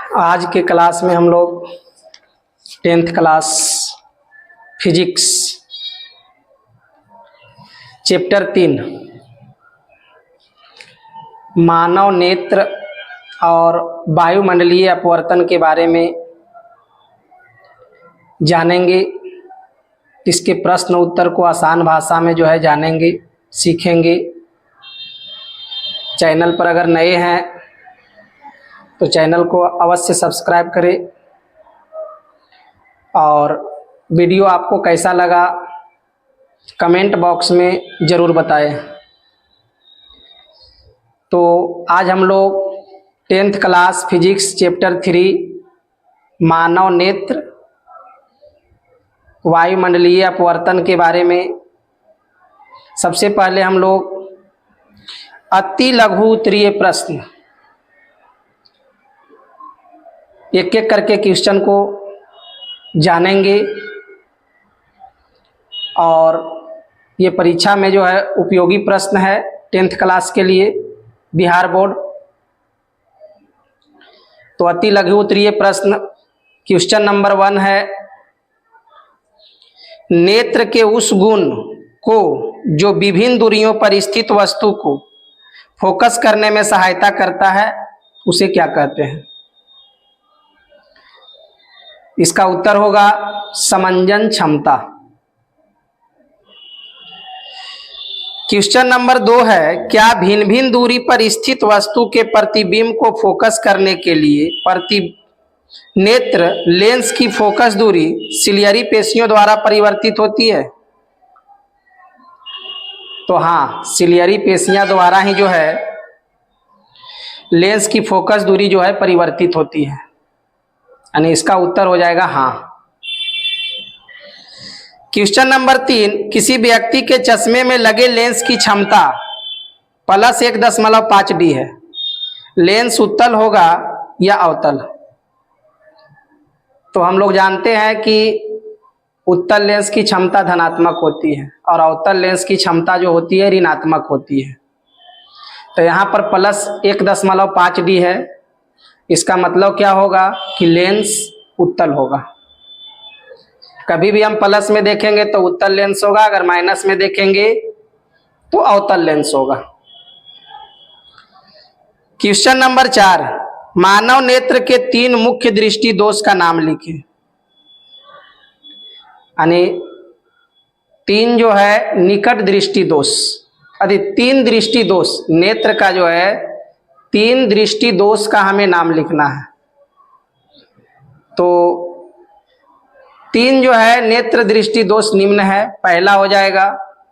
आज के क्लास में हम लोग 10th क्लास फिजिक्स चैप्टर 3 मानव नेत्र और वायुमंडलीय अपवर्तन के बारे में जानेंगे। इसके प्रश्न उत्तर को आसान भाषा में जानेंगे, सीखेंगे। चैनल पर अगर नए हैं तो चैनल को अवश्य सब्सक्राइब करें और वीडियो आपको कैसा लगा कमेंट बॉक्स में ज़रूर बताएं। तो आज हम लोग 10th क्लास फिजिक्स चैप्टर 3 मानव नेत्र वायुमंडलीय अपवर्तन के बारे में सबसे पहले हम लोग अति लघु उत्तरीय प्रश्न एक एक करके क्वेश्चन को जानेंगे और ये परीक्षा में उपयोगी प्रश्न है 10th क्लास के लिए बिहार बोर्ड। तो अति लघु उत्तरीय प्रश्न क्वेश्चन नंबर 1 है, नेत्र के उस गुण को जो विभिन्न दूरियों पर स्थित वस्तु को फोकस करने में सहायता करता है उसे क्या कहते हैं? इसका उत्तर होगा समंजन क्षमता। क्वेश्चन नंबर 2 है, क्या भिन्न भिन्न दूरी पर स्थित वस्तु के प्रतिबिंब को फोकस करने के लिए नेत्र लेंस की फोकस दूरी सिलियरी पेशियों द्वारा परिवर्तित होती है? तो हाँ, सिलियरी पेशियां द्वारा ही लेंस की फोकस दूरी परिवर्तित होती है, यानी इसका उत्तर हो जाएगा हाँ। क्वेश्चन नंबर 3, किसी व्यक्ति के चश्मे में लगे लेंस की क्षमता +1.5D है। लेंस उत्तल होगा या अवतल? तो हम लोग जानते हैं कि उत्तल लेंस की क्षमता धनात्मक होती है और अवतल लेंस की क्षमता जो होती है ऋणात्मक होती है। तो यहाँ पर +1.5D है, इसका मतलब क्या होगा कि लेंस उत्तल होगा। कभी भी हम प्लस में देखेंगे तो उत्तल लेंस होगा, अगर माइनस में देखेंगे तो अवतल लेंस होगा। क्वेश्चन नंबर 4, मानव नेत्र के 3 मुख्य दृष्टि दोष का नाम लिखें। यानी 3 निकट दृष्टि दोष, यदि 3 दृष्टि दोष नेत्र का 3 दृष्टि दोष का हमें नाम लिखना है। तो 3 नेत्र दृष्टि दोष निम्न है। पहला हो जाएगा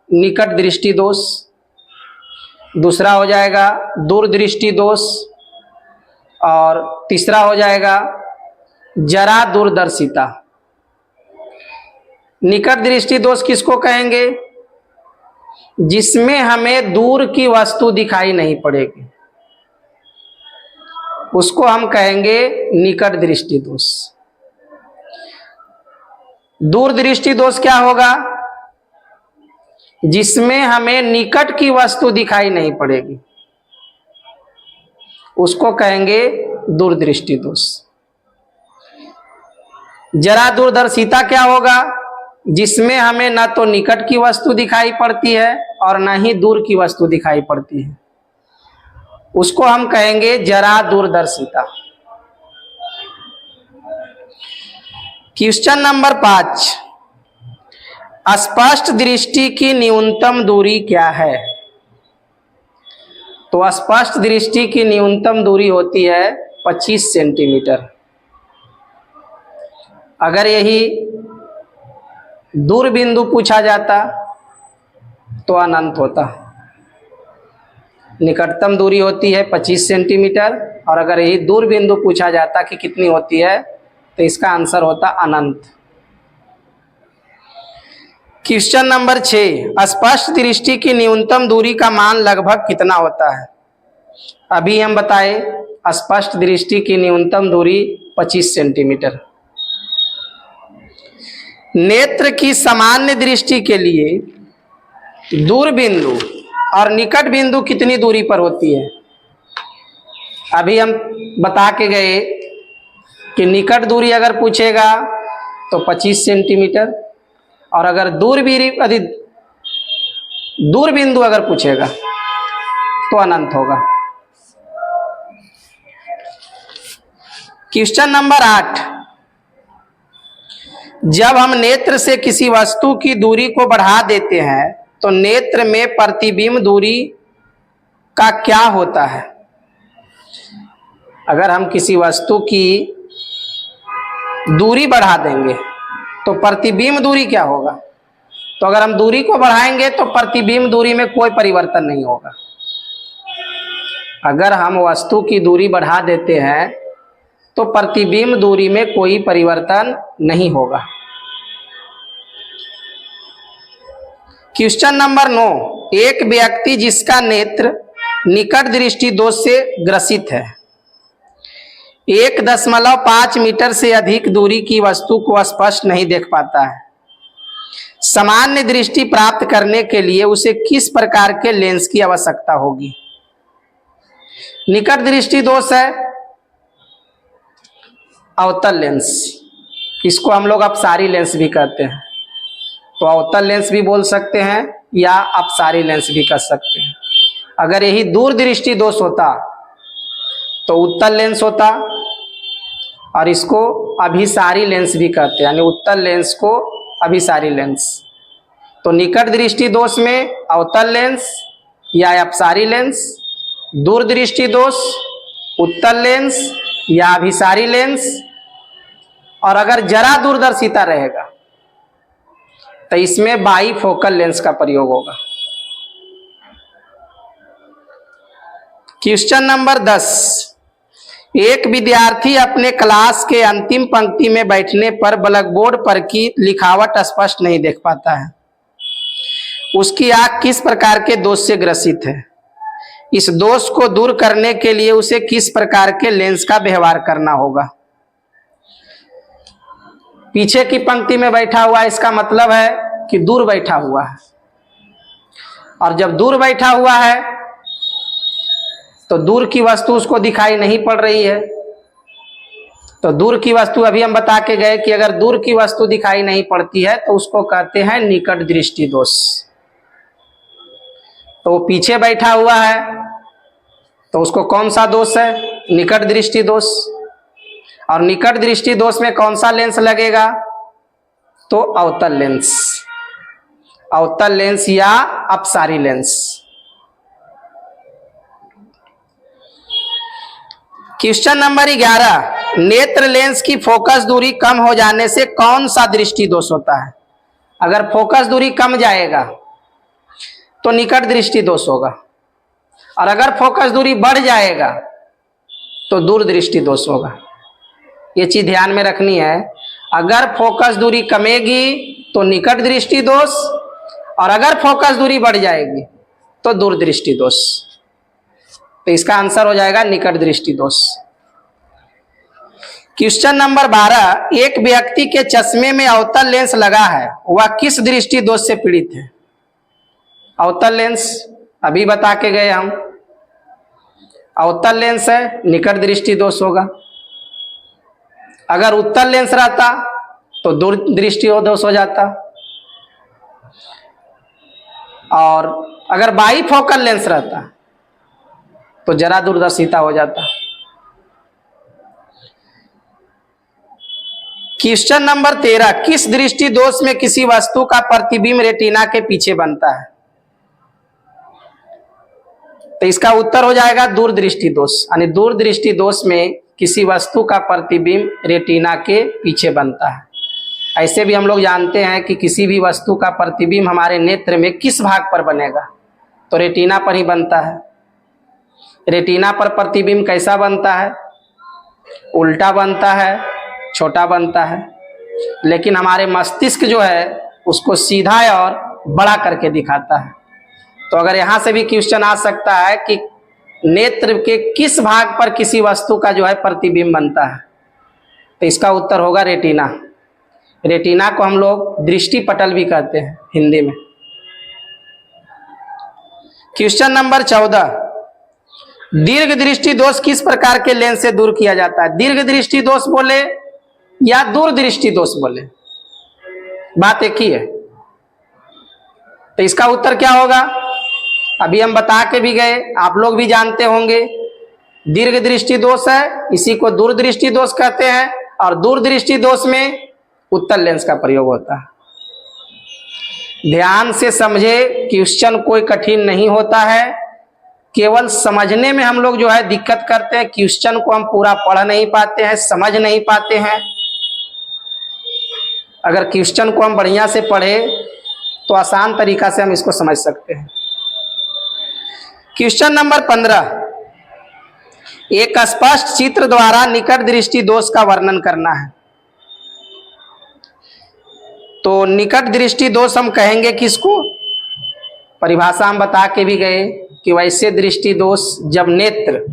निकट दृष्टि दोष, दूसरा हो जाएगा दूरदृष्टि दोष और तीसरा हो जाएगा जरा दूरदर्शिता। निकट दृष्टि दोष किसको कहेंगे? जिसमें हमें दूर की वस्तु दिखाई नहीं पड़ेगी, उसको हम कहेंगे निकट दृष्टि दोष। दूरदृष्टि दोष क्या होगा? जिसमें हमें निकट की वस्तु दिखाई नहीं पड़ेगी, उसको कहेंगे दूरदृष्टि दोष। जरा दूरदर्शिता क्या होगा? जिसमें हमें न तो निकट की वस्तु दिखाई पड़ती है और न ही दूर की वस्तु दिखाई पड़ती है, उसको हम कहेंगे जरा दूरदर्शिता। क्वेश्चन नंबर 5, स्पष्ट दृष्टि की न्यूनतम दूरी क्या है? तो स्पष्ट दृष्टि की न्यूनतम दूरी होती है 25 सेंटीमीटर। अगर यही दूर बिंदु पूछा जाता तो अनंत होता। निकटतम दूरी होती है 25 सेंटीमीटर और अगर यही दूर बिंदु पूछा जाता कि कितनी होती है तो इसका आंसर होता अनंत। क्वेश्चन नंबर 6, स्पष्ट दृष्टि की न्यूनतम दूरी का मान लगभग कितना होता है? अभी हम बताए स्पष्ट दृष्टि की न्यूनतम दूरी 25 सेंटीमीटर। नेत्र की सामान्य दृष्टि के लिए दूर बिंदु और निकट बिंदु कितनी दूरी पर होती है? अभी हम बता के गए कि निकट दूरी अगर पूछेगा तो 25 सेंटीमीटर, और अगर दूर बिंदु अगर पूछेगा तो अनंत होगा। क्वेश्चन नंबर 8, जब हम नेत्र से किसी वस्तु की दूरी को बढ़ा देते हैं तो नेत्र में प्रतिबिंब दूरी का क्या होता है? अगर हम किसी वस्तु की दूरी बढ़ा देंगे तो प्रतिबिंब दूरी क्या होगा? तो अगर हम दूरी को बढ़ाएंगे तो प्रतिबिंब दूरी में कोई परिवर्तन नहीं होगा। अगर हम वस्तु की दूरी बढ़ा देते हैं तो प्रतिबिंब दूरी में कोई परिवर्तन नहीं होगा। क्वेश्चन नंबर 9, एक व्यक्ति जिसका नेत्र निकट दृष्टि दोष से ग्रसित है 1.5 मीटर से अधिक दूरी की वस्तु को स्पष्ट नहीं देख पाता है। सामान्य दृष्टि प्राप्त करने के लिए उसे किस प्रकार के लेंस की आवश्यकता होगी? निकट दृष्टि दोष है अवतल लेंस, इसको हम लोग अपसारी लेंस भी कहते हैं। तो अवतल लेंस भी बोल सकते हैं या अपसारी लेंस भी कह सकते हैं। अगर यही दूर दृष्टि दोष होता तो उत्तल लेंस होता, और इसको अभिसारी लेंस भी कहते हैं, यानी उत्तल लेंस को अभिसारी लेंस। तो निकट दृष्टि दोष में अवतल लेंस या अपसारी लेंस, दूर दृष्टि दोष उत्तल लेंस या अभिसारी लेंस, और अगर जरा दूरदर्शिता रहेगा तो इसमें बाईफोकल लेंस का प्रयोग होगा। क्वेश्चन नंबर 10, एक विद्यार्थी अपने क्लास के अंतिम पंक्ति में बैठने पर ब्लैकबोर्ड पर की लिखावट स्पष्ट नहीं देख पाता है। उसकी आंख किस प्रकार के दोष से ग्रसित है? इस दोष को दूर करने के लिए उसे किस प्रकार के लेंस का व्यवहार करना होगा? पीछे की पंक्ति में बैठा हुआ, इसका मतलब है कि दूर बैठा हुआ है, और जब दूर बैठा हुआ है तो दूर की वस्तु उसको दिखाई नहीं पड़ रही है। तो दूर की वस्तु अभी हम बता के गए कि अगर दूर की वस्तु दिखाई नहीं पड़ती है तो उसको कहते हैं निकट दृष्टि दोष। तो वो पीछे बैठा हुआ है तो उसको कौन सा दोष है? निकट दृष्टि दोष। और निकट दृष्टि दोष में कौन सा लेंस लगेगा? तो अवतल लेंस, अवतल लेंस या अपसारी लेंस। क्वेश्चन नंबर 11, नेत्र लेंस की फोकस दूरी कम हो जाने से कौन सा दृष्टि दोष होता है? अगर फोकस दूरी कम जाएगा तो निकट दृष्टि दोष होगा, और अगर फोकस दूरी बढ़ जाएगा तो दूर दृष्टि दोष होगा। ये चीज ध्यान में रखनी है। अगर फोकस दूरी कमेगी तो निकट दृष्टि दोष, और अगर फोकस दूरी बढ़ जाएगी तो दूर दृष्टि दोष। तो इसका आंसर हो जाएगा निकट दृष्टि दोष। क्वेश्चन नंबर 12, एक व्यक्ति के चश्मे में अवतल लेंस लगा है, वह किस दृष्टि दोष से पीड़ित है? अवतल लेंस अभी बता के गए हम, अवतल लेंस है, निकट दृष्टि दोष होगा। अगर उत्तल लेंस रहता तो दूर दृष्टि दोष हो जाता, और अगर बाईफोकल लेंस रहता तो जरा दूरदर्शिता हो जाता। क्वेश्चन नंबर 13, किस दृष्टि दोष में किसी वस्तु का प्रतिबिंब रेटिना के पीछे बनता है? तो इसका उत्तर हो जाएगा दूर दृष्टि दोष, यानी दूर दृष्टि दोष में किसी वस्तु का प्रतिबिंब रेटिना के पीछे बनता है। ऐसे भी हम लोग जानते हैं कि किसी भी वस्तु का प्रतिबिंब हमारे नेत्र में किस भाग पर बनेगा? तो रेटिना पर ही बनता है। रेटिना पर प्रतिबिंब कैसा बनता है? उल्टा बनता है, छोटा बनता है, लेकिन हमारे मस्तिष्क जो है उसको सीधा और बड़ा करके दिखाता है। तो अगर यहाँ से भी क्वेश्चन आ सकता है कि नेत्र के किस भाग पर किसी वस्तु का जो है प्रतिबिंब बनता है, तो इसका उत्तर होगा रेटिना। रेटिना को हम लोग दृष्टि पटल भी कहते हैं हिंदी में। क्वेश्चन नंबर 14, दीर्घ दृष्टि दोष किस प्रकार के लेंस से दूर किया जाता है? दीर्घ दृष्टि दोष बोले या दूरदृष्टि दोष बोले, बात एक ही है। तो इसका उत्तर क्या होगा? अभी हम बता के भी गए, आप लोग भी जानते होंगे। दीर्घ दृष्टि दोष है, इसी को दूरदृष्टि दोष कहते हैं, और दूरदृष्टि दोष में उत्तल लेंस का प्रयोग होता है। ध्यान से समझे, क्वेश्चन कोई कठिन नहीं होता है, केवल समझने में हम लोग जो है दिक्कत करते हैं। क्वेश्चन को हम पूरा पढ़ नहीं पाते हैं, समझ नहीं पाते हैं। अगर क्वेश्चन को हम बढ़िया से पढ़े तो आसान तरीका से हम इसको समझ सकते हैं। क्वेश्चन नंबर 15, एक स्पष्ट चित्र द्वारा निकट दृष्टि दोष का वर्णन करना है। तो निकट दृष्टि दोष हम कहेंगे किसको? परिभाषा हम बता के भी गए कि वैसे दृष्टि दोष जब नेत्र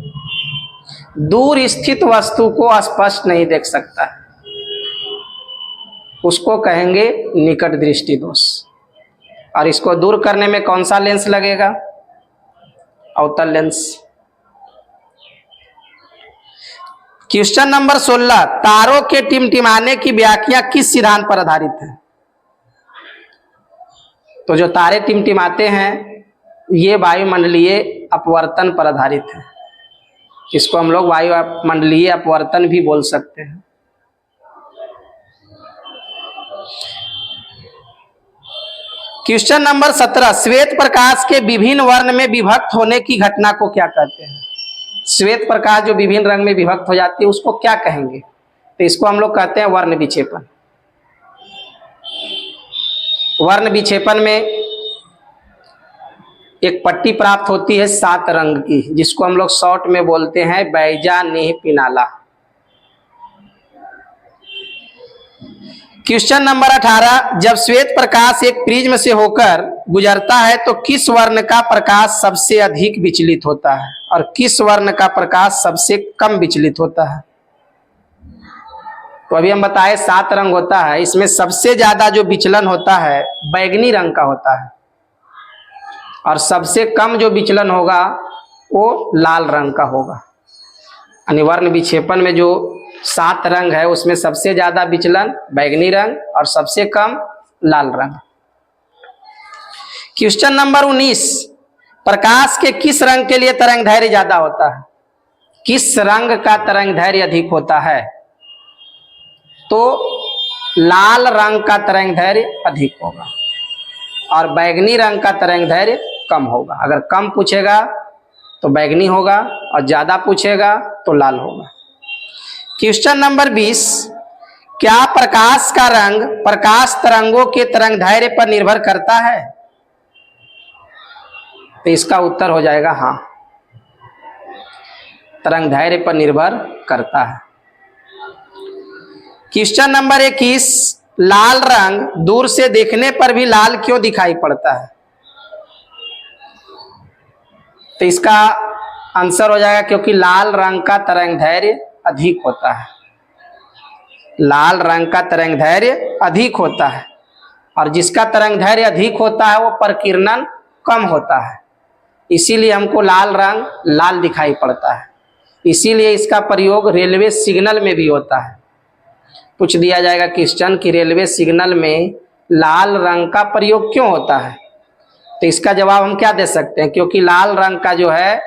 दूर स्थित वस्तु को स्पष्ट नहीं देख सकता है, उसको कहेंगे निकट दृष्टि दोष। और इसको दूर करने में कौन सा लेंस लगेगा? अवतल लेंस। क्वेश्चन नंबर 16, तारों के टिमटिमाने की व्याख्या किस सिद्धांत पर आधारित है? तो जो तारे टिमटिमाते हैं ये वायुमंडलीय अपवर्तन पर आधारित है। इसको हम लोग वायुमंडलीय अपवर्तन भी बोल सकते हैं। क्वेश्चन नंबर 17, श्वेत प्रकाश के विभिन्न वर्ण में विभक्त होने की घटना को क्या कहते हैं? श्वेत प्रकाश जो विभिन्न रंग में विभक्त हो जाती है उसको क्या कहेंगे? तो इसको हम लोग कहते हैं वर्ण विक्षेपण। वर्ण विक्षेपण में एक पट्टी प्राप्त होती है 7 रंग की, जिसको हम लोग शॉर्ट में बोलते हैं बैजा नीह पिनाला। क्वेश्चन नंबर 18, जब श्वेत प्रकाश एक प्रिज्म से होकर गुजरता है तो किस वर्ण का प्रकाश सबसे अधिक विचलित होता है और किस वर्ण का प्रकाश सबसे कम विचलित होता है? तो अभी हम बताए 7 रंग होता है, इसमें सबसे ज्यादा जो विचलन होता है बैगनी रंग का होता है, और सबसे कम जो विचलन होगा वो लाल रंग का होगा। यानी वर्ण विक्षेपण में जो 7 रंग है उसमें सबसे ज्यादा विचलन बैगनी रंग और सबसे कम लाल रंग। क्वेश्चन नंबर 19, प्रकाश के किस रंग के लिए तरंग दैर्घ्य ज्यादा होता है? किस रंग का तरंग दैर्घ्य अधिक होता है? तो लाल रंग का तरंग दैर्घ्य अधिक होगा और बैगनी रंग का तरंग दैर्घ्य कम होगा। अगर कम पूछेगा तो बैगनी होगा और ज्यादा पूछेगा तो लाल होगा। क्वेश्चन नंबर 20, क्या प्रकाश का रंग प्रकाश तरंगों के तरंग दैर्घ्य पर निर्भर करता है? तो इसका उत्तर हो जाएगा हाँ, तरंग दैर्घ्य पर निर्भर करता है। क्वेश्चन नंबर 21, लाल रंग दूर से देखने पर भी लाल क्यों दिखाई पड़ता है? तो इसका आंसर हो जाएगा क्योंकि लाल रंग का तरंग दैर्घ्य अधिक होता है। लाल रंग का तरंग दैर्घ्य अधिक होता है और जिसका तरंग दैर्घ्य अधिक होता है वो प्रकीर्णन कम होता है, इसीलिए हमको लाल रंग लाल दिखाई पड़ता है। इसीलिए इसका प्रयोग रेलवे सिग्नल में भी होता है। पूछ दिया जाएगा क्वेश्चन कि रेलवे सिग्नल में लाल रंग का प्रयोग क्यों होता है? तो इसका जवाब हम क्या दे सकते हैं? क्योंकि लाल रंग का जो है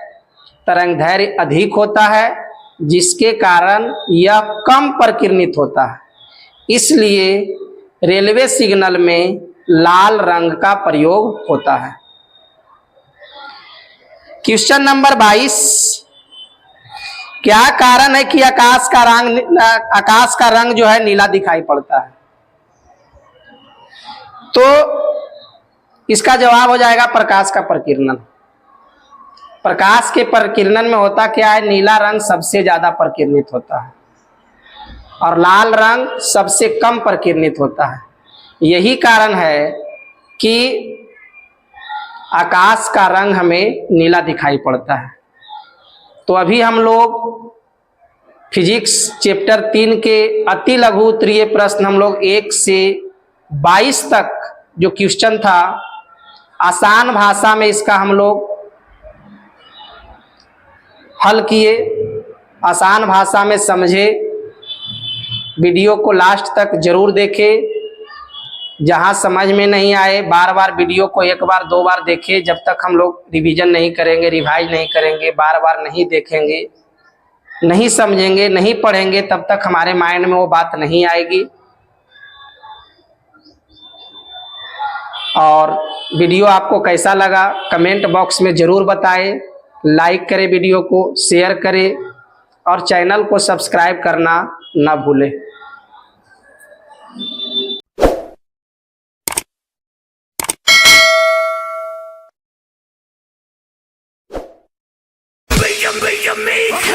तरंग दैर्घ्य अधिक होता है, जिसके कारण यह कम प्रकीर्णित होता है, इसलिए रेलवे सिग्नल में लाल रंग का प्रयोग होता है। क्वेश्चन नंबर 22, क्या कारण है कि आकाश का रंग जो है नीला दिखाई पड़ता है? तो इसका जवाब हो जाएगा प्रकाश का प्रकीर्णन। प्रकाश के प्रकीर्णन में होता क्या है? नीला रंग सबसे ज्यादा प्रकीर्णित होता है और लाल रंग सबसे कम प्रकीर्णित होता है। यही कारण है कि आकाश का रंग हमें नीला दिखाई पड़ता है। तो अभी हम लोग फिजिक्स चैप्टर 3 के अति लघु उत्तरीय प्रश्न हम लोग 1 से 22 तक जो क्वेश्चन था आसान भाषा में इसका हम लोग हल किए, आसान भाषा में समझे। वीडियो को लास्ट तक जरूर देखें। जहाँ समझ में नहीं आए बार बार वीडियो को एक बार दो बार देखें। जब तक हम लोग रिवीजन नहीं करेंगे, रिवाइज नहीं करेंगे, बार बार नहीं देखेंगे, नहीं समझेंगे, नहीं पढ़ेंगे, तब तक हमारे माइंड में वो बात नहीं आएगी। और वीडियो आपको कैसा लगा कमेंट बॉक्स में ज़रूर बताएं। लाइक करें, वीडियो को शेयर करें और चैनल को सब्सक्राइब करना ना भूलें। Make